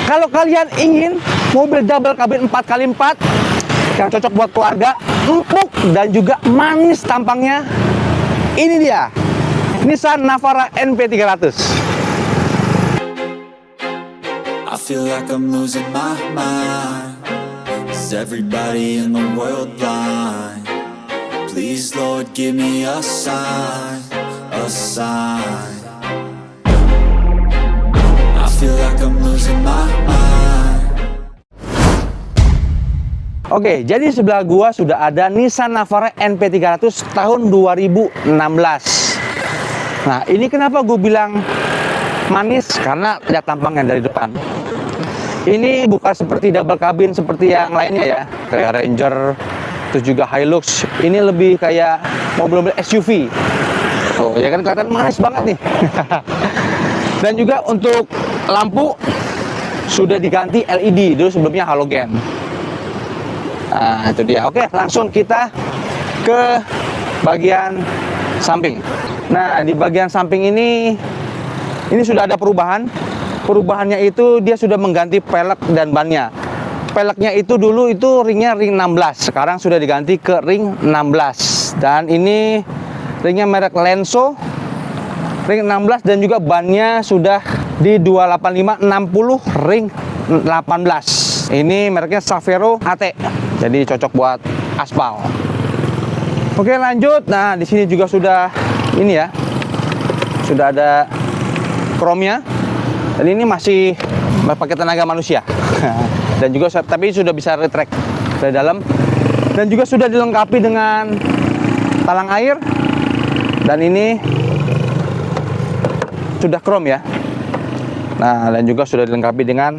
Kalau kalian ingin mobil double cabin 4x4 yang cocok buat keluarga, empuk dan juga manis tampangnya, ini dia Nissan Navara NP300. I feel like I'm losing my mind. Is everybody in the world blind? Please, Lord, give me a sign, a sign. I feel like I'm losing my mind. Oke, jadi sebelah gua sudah ada Nissan Navara NP300 tahun 2016. Nah, ini kenapa gue bilang manis? Karena lihat tampangnya dari depan. Ini bukan seperti double cabin seperti yang lainnya ya, kayak Ranger, itu juga Hilux. Ini lebih kayak mobil-mobil SUV. Oh, ya kan kelihatan manis banget nih. Dan juga untuk lampu sudah diganti LED, dulu sebelumnya halogen. Nah, itu dia. Oke, langsung kita ke bagian samping. Nah, di bagian samping ini sudah ada perubahan. Perubahannya itu dia sudah mengganti pelek dan bannya. Peleknya itu dulu itu ringnya ring 16, sekarang sudah diganti ke ring 16. Dan ini ringnya merek Lenso, ring 16, dan juga bannya sudah di 285 60 ring 18. Ini mereknya Savero AT, jadi cocok buat aspal. Oke, lanjut. Nah, di sini juga sudah ini ya, sudah ada chrome-nya. Dan ini masih pakai tenaga manusia. Dan juga tapi sudah bisa retract dari dalam. Dan juga sudah dilengkapi dengan talang air. Dan ini sudah chrome ya. Nah, dan juga sudah dilengkapi dengan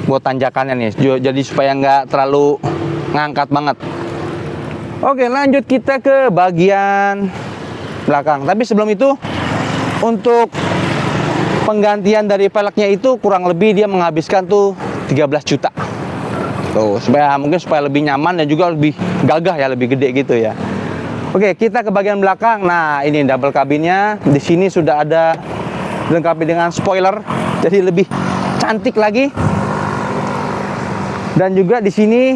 buat tanjakannya nih. Jadi supaya nggak terlalu ngangkat banget. Oke, lanjut kita ke bagian belakang. Tapi sebelum itu, untuk penggantian dari peleknya itu kurang lebih dia menghabiskan tuh 13 juta. Tuh, supaya lebih nyaman dan juga lebih gagah ya, lebih gede gitu ya. Oke, kita ke bagian belakang. Nah, ini double cabinnya. Di sini sudah ada dilengkapi dengan spoiler, jadi lebih cantik lagi. Dan juga di sini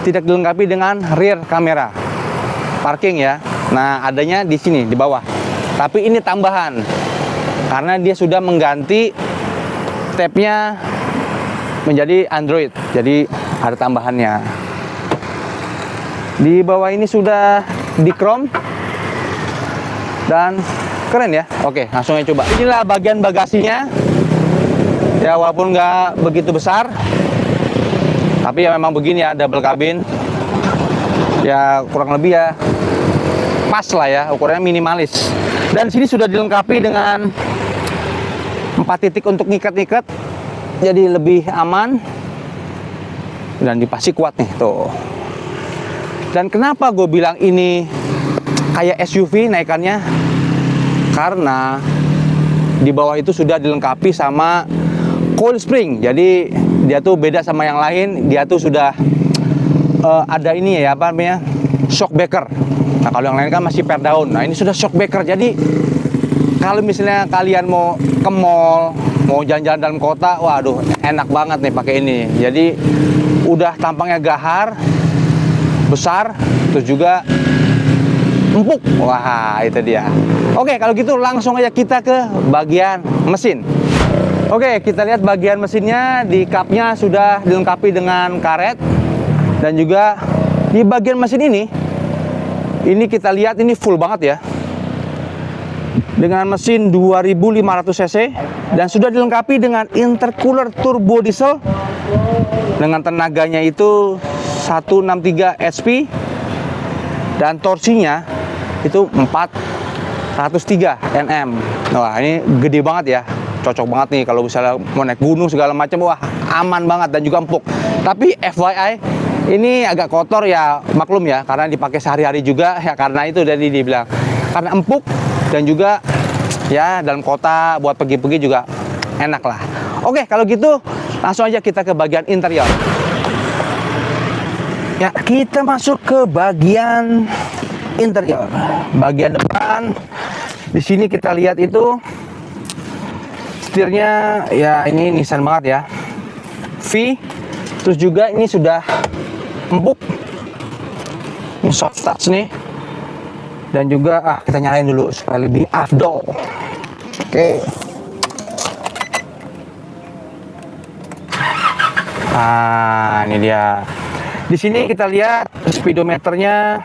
tidak dilengkapi dengan rear kamera parking ya. Nah, adanya di sini di bawah. Tapi ini tambahan karena dia sudah mengganti tabnya menjadi Android. Jadi ada tambahannya. Di bawah ini sudah di chrome dan keren ya. Oke, langsung aja coba. Inilah bagian bagasinya. Ya, walaupun nggak begitu besar, tapi ya memang begini ya, double cabin. Ya kurang lebih ya pas lah ya, ukurannya minimalis. Dan sini sudah dilengkapi dengan 4 titik untuk ngikat-ngikat, jadi lebih aman. Dan dipasti kuat nih tuh. Dan kenapa gue bilang ini kayak SUV naikannya? Karena di bawah itu sudah dilengkapi sama coil spring. Jadi dia tuh beda sama yang lain. Dia tuh sudah ada ini ya, apa namanya, shock breaker. Nah, kalau yang lain kan masih per daun. Nah, ini sudah shock breaker. Jadi kalau misalnya kalian mau ke mall, mau jalan-jalan dalam kota, waduh enak banget nih pakai ini. Jadi udah tampangnya gahar, besar, terus juga empuk. Wah, itu dia. Oke, kalau gitu langsung aja kita ke bagian mesin. Oke, kita lihat bagian mesinnya. Di kapnya sudah dilengkapi dengan karet. Dan juga di bagian mesin ini kita lihat ini full banget ya. Dengan mesin 2500 cc dan sudah dilengkapi dengan intercooler turbo diesel dengan tenaganya itu 163 HP dan torsinya itu 403 Nm. Wah, ini gede banget ya. Cocok banget nih kalau misalnya mau naik gunung segala macam. Wah, aman banget dan juga empuk. Tapi FYI, ini agak kotor ya, maklum ya, karena dipakai sehari-hari juga ya, karena itu tadi dibilang karena empuk dan juga ya dalam kota buat pergi-pergi juga enak lah. Oke, kalau gitu langsung aja kita ke bagian interior. Ya, kita masuk ke bagian interior. Bagian depan di sini kita lihat itu setirnya ya ini Nissan banget ya, V. Terus juga ini sudah empuk, ini soft touch nih. Dan juga kita nyalain dulu supaya lebih afdol. Oke. Ini dia. Di sini kita lihat speedometernya,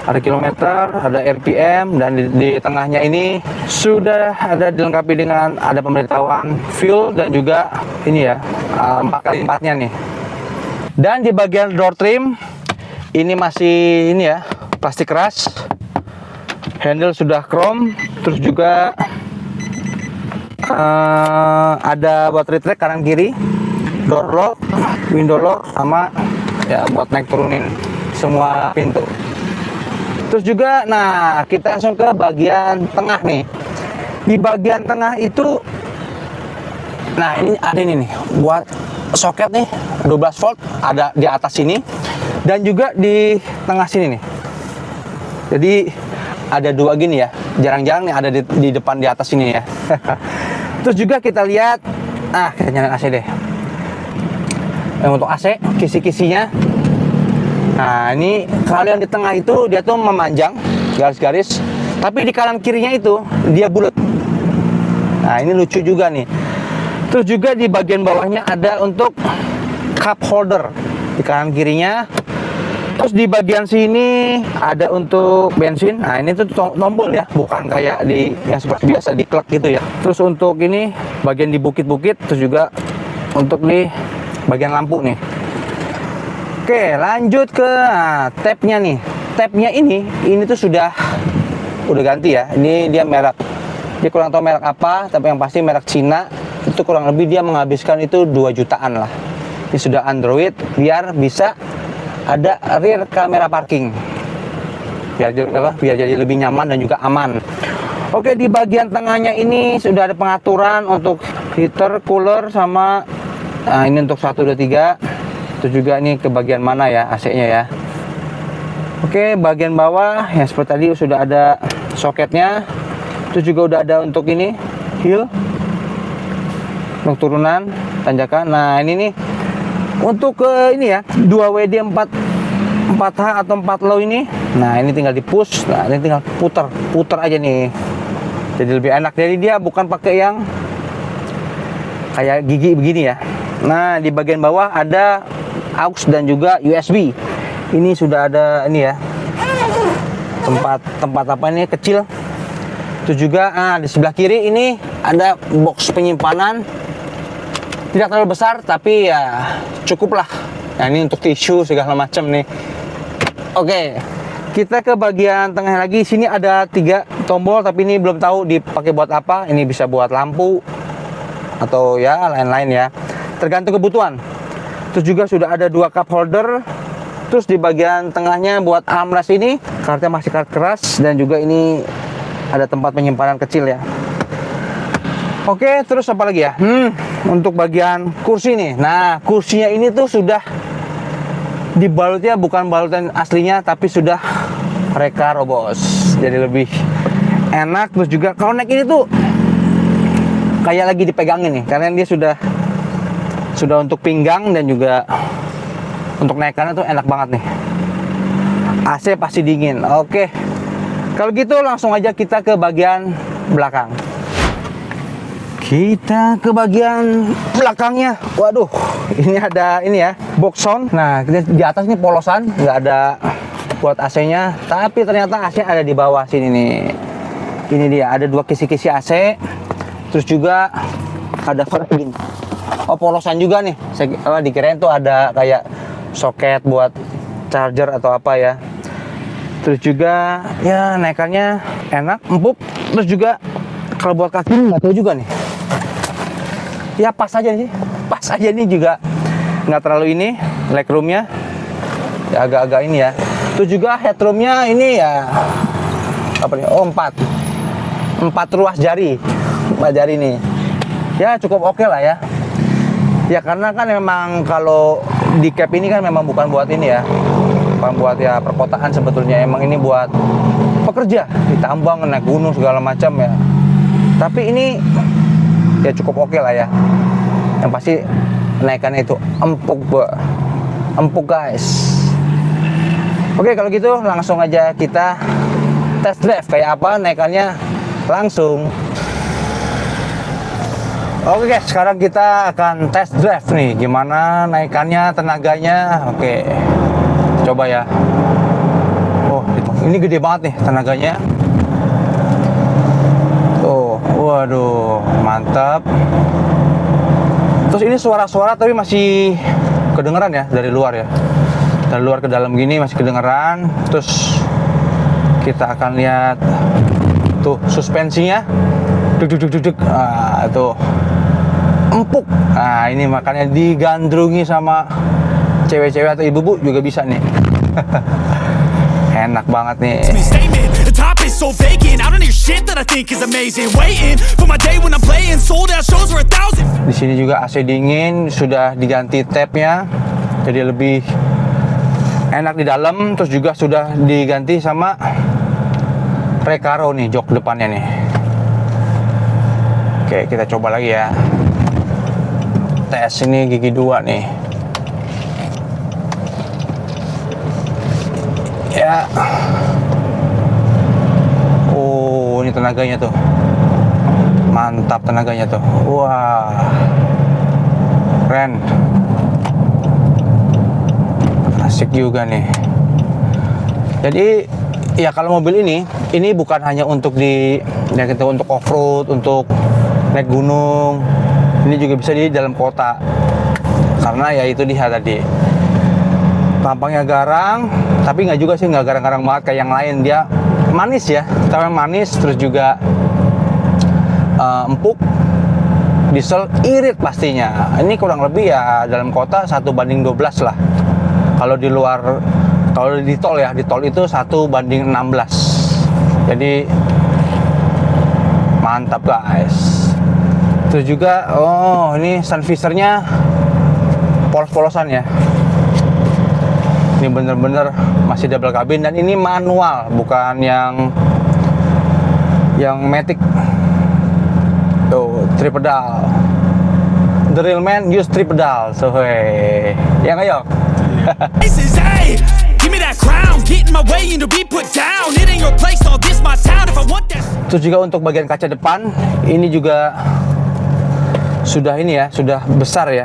ada kilometer, ada RPM, dan di tengahnya ini sudah ada dilengkapi dengan ada pemberitahuan fuel dan juga ini ya 4x4-nya nih. Dan di bagian door trim ini masih ini ya plastik keras, handle sudah chrome, terus juga ada buat retract kanan kiri, door lock, window lock, sama ya buat naik turunin semua pintu. Terus juga, nah kita langsung ke bagian tengah nih. Di bagian tengah itu, nah ini ada ini nih, buat soket nih, 12 volt ada di atas sini, dan juga di tengah sini nih. Jadi ada dua gini ya, jarang-jarang nih ada di depan di atas sini ya. Terus juga kita lihat, kita nyalain AC deh. Untuk AC, kisi-kisinya. Nah ini kalau yang di tengah itu dia tuh memanjang garis-garis, tapi di kanan kirinya itu dia bulat. Nah ini lucu juga nih. Terus juga di bagian bawahnya ada untuk cup holder di kanan kirinya. Terus di bagian sini ada untuk bensin. Nah ini tuh tombol ya, bukan kayak di yang seperti biasa di klek gitu ya. Terus untuk ini bagian di bukit-bukit, terus juga untuk di bagian lampu nih. Oke, lanjut ke tabnya nih. Tabnya ini tuh sudah ganti ya. Ini dia merek, dia kurang tahu merek apa, tapi yang pasti merek Cina. Itu kurang lebih dia menghabiskan itu 2 jutaan lah. Ini sudah Android, biar bisa ada rear kamera parking, biar jadi lebih nyaman dan juga aman. Oke, di bagian tengahnya ini sudah ada pengaturan untuk heater, cooler, sama ini untuk 1, 2, 3. Itu juga ini ke bagian mana ya AC-nya ya. Oke, bagian bawah ya seperti tadi sudah ada soketnya. Itu juga udah ada untuk ini hill, untuk turunan, tanjakan. Nah ini nih untuk ini ya 2WD 4H atau 4 low ini. Nah ini tinggal di push. Nah ini tinggal putar aja nih, jadi lebih enak. Jadi dia bukan pakai yang kayak gigi begini ya. Nah di bagian bawah ada aux dan juga USB. Ini sudah ada ini ya tempat apa ini kecil. Itu juga di sebelah kiri ini ada box penyimpanan, tidak terlalu besar tapi ya cukup lah. Nah ini untuk tisu segala macam nih. Oke, kita ke bagian tengah lagi. Sini ada 3 tombol, tapi ini belum tahu dipakai buat apa. Ini bisa buat lampu atau ya lain-lain ya, tergantung kebutuhan. Terus juga sudah ada 2 cup holder. Terus di bagian tengahnya buat armrest ini, karetnya masih karet keras, dan juga ini ada tempat penyimpanan kecil ya. Oke, terus apa lagi ya? Untuk bagian kursi nih. Nah, kursinya ini tuh sudah dibalutnya bukan balutan aslinya, tapi sudah Recaro bos. Jadi lebih enak. Terus juga kalau naik ini tuh kayak lagi dipegangin nih, karena dia sudah untuk pinggang dan juga untuk naikannya tuh enak banget nih. AC pasti dingin. Oke, kalau gitu langsung aja kita ke bagian belakang. Kita ke bagian belakangnya. Waduh, ini ada ini ya, box sound. Nah, di atas ini polosan, nggak ada buat AC-nya, tapi ternyata AC ada di bawah sini nih. Ini dia, ada 2 kisi-kisi AC. Terus juga ada gini. Oh, polosan juga nih. Saya dikirain tuh ada kayak soket buat charger atau apa ya. Terus juga ya naikannya enak, empuk. Terus juga kalau buat kaki nggak tahu juga nih. Ya pas aja sih, pas aja nih juga nggak terlalu ini legroomnya, ya agak-agak ini ya. Terus juga headroomnya ini ya apa nih? Oh 4 ruas jari, 4 jari nih. Ya cukup oke lah ya. Ya karena kan memang kalau di cab ini kan memang bukan buat ini ya, bukan buat ya perkotaan sebetulnya. Emang ini buat pekerja di tambang, naik gunung segala macam ya. Tapi ini ya cukup oke lah ya. Yang pasti naikannya itu empuk guys. Oke, kalau gitu langsung aja kita test drive kayak apa naikannya langsung. Oke guys, sekarang kita akan test drive nih, gimana naikannya, tenaganya. Oke, coba ya. Oh, ini gede banget nih tenaganya. Tuh, waduh, mantap. Terus ini suara-suara tapi masih kedengeran ya dari luar ya. Dari luar ke dalam gini masih kedengeran. Terus kita akan lihat tuh suspensinya. Duk. Ah, tuh. Empuk. Nah, ini makanya digandrungi sama cewek-cewek atau ibu-ibu juga bisa nih. Enak banget nih. Di sini juga AC dingin, sudah diganti tabnya, jadi lebih enak di dalam. Terus juga sudah diganti sama Recaro nih jok depannya nih. Oke, kita coba lagi ya. Tes ini gigi 2 nih. Ya. Oh, ini tenaganya tuh. Mantap tenaganya tuh. Wah. Keren. Asik juga nih. Jadi ya kalau mobil ini bukan hanya untuk untuk off-road, untuk naik gunung. Ini juga bisa di dalam kota. Karena ya itu dia tadi. Tampangnya garang, tapi nggak juga sih, nggak garang-garang banget kayak yang lain. Dia manis ya, tapi manis, terus juga empuk. Diesel irit pastinya. Ini kurang lebih ya dalam kota 1:12 lah. Kalau di luar, kalau di tol ya, di tol itu 1:16. Jadi mantap guys. Terus juga, oh ini sun visor-nya polos-polosan ya. Ini bener-bener masih double kabin dan ini manual, bukan yang matic. Tuh, three pedal. The real man use three pedal. So hey, yang ayo. Terus juga untuk bagian kaca depan, ini juga sudah sudah besar ya.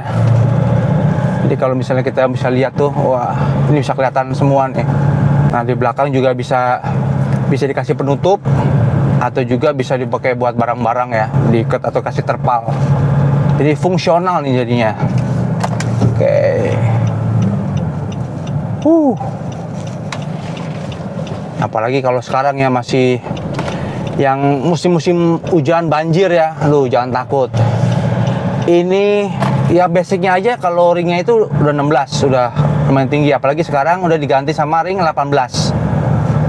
Jadi kalau misalnya kita bisa lihat tuh, wah ini bisa kelihatan semua nih. Nah di belakang juga bisa dikasih penutup atau juga bisa dipakai buat barang-barang ya, diikat atau kasih terpal. Jadi fungsional nih jadinya. Oke. Apalagi kalau sekarang ya masih yang musim-musim hujan banjir ya, aduh jangan takut. Ini ya basicnya aja kalau ringnya itu udah 16, sudah lumayan tinggi. Apalagi sekarang udah diganti sama ring 18,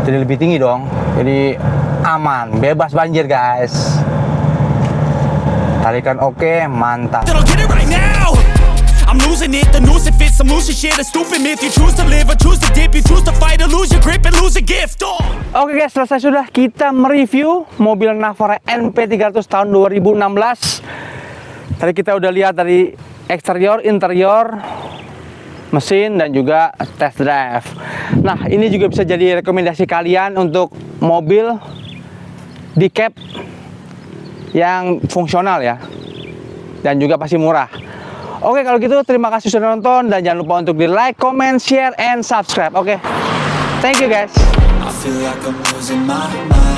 jadi lebih tinggi dong. Jadi aman, bebas banjir guys. Tarikan oke, mantap. I'm losing it, the noose it fits, some loose shit, a stupid myth. You choose to live or choose to dip, you choose to fight or lose your grip and lose a gift. Oke guys, selesai sudah kita mereview mobil Navara NP300 tahun 2016. Tadi kita udah lihat dari eksterior, interior, mesin, dan juga test drive. Nah, ini juga bisa jadi rekomendasi kalian untuk mobil di cab yang fungsional ya, dan juga pasti murah. Oke, kalau gitu terima kasih sudah nonton, dan jangan lupa untuk di like, comment, share, and subscribe. Oke, thank you guys. I feel like I'm losing my mind.